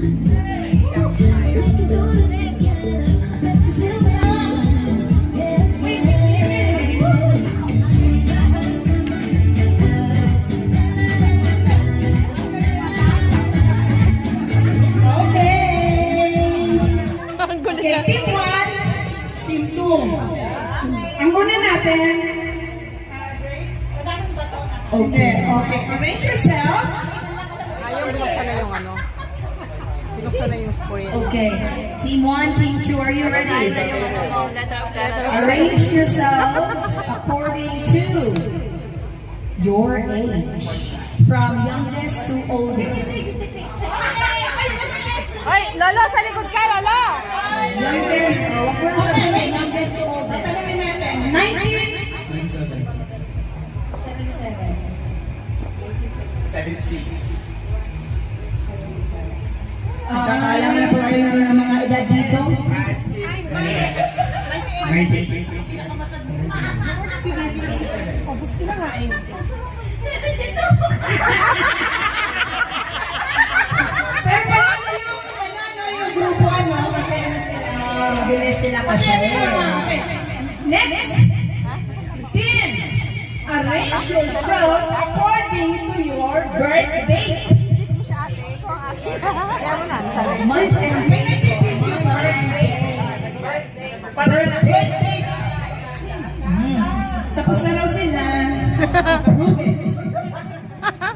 Okay, team 1, team 2. Ang una natin. Okay, arrange yourself. Ayaw, binuksan na yung ano. Binuksan na yung spray. Okay, team 1, team 2, are you ready? Arrange yourselves according to your age, from youngest to oldest. Ay, Lolo, sa likod ka, Lolo! Youngest, wag mo na sabihin, youngest to oldest. 19? 76. Alam na po kayo ng mga edad dito? 90. Obus ka na nga eh. Pero paano yung grupo kasi mabilis sila kasi. Okay. Next, team, arrange yourself according to your birth date. Month and date. Birthday date. Tapos na raw sila. Prove it.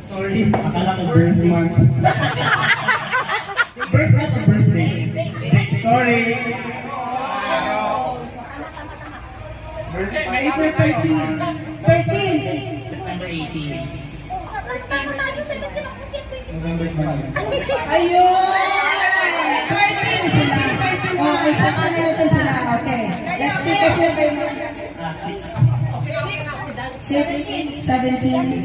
Sorry, akala ko birth month. Birth month or birthday? Sorry. April 13. 13. September 18. November 20. Ayun! 13 sila. Okay, tsaka na natin sila. Okay. Let's see kasi kayo. 6, 17.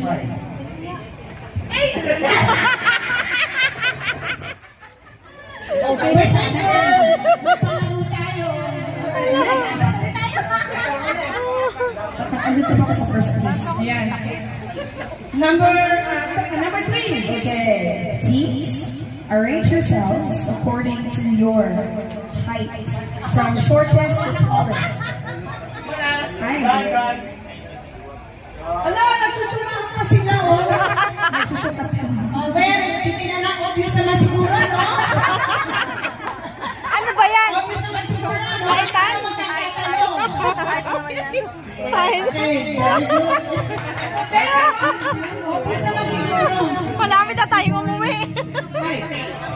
Okay, sana. Magpalaro tayo. Andito pa ako sa first place. Ayan. Number 3. Okay. Teams, arrange yourselves according to your height, from shortest to tallest. Hi. Ala, nagsusulat pa sila, oh. Nagsusulat pa. Oh, well, titignan na, obvious naman siguro, no? Ano ba yan? Obvious naman siguro, no? Kaitan? Okay, very good. Pero, obvious naman siguro. Malapit na tayong umuwi. Hi.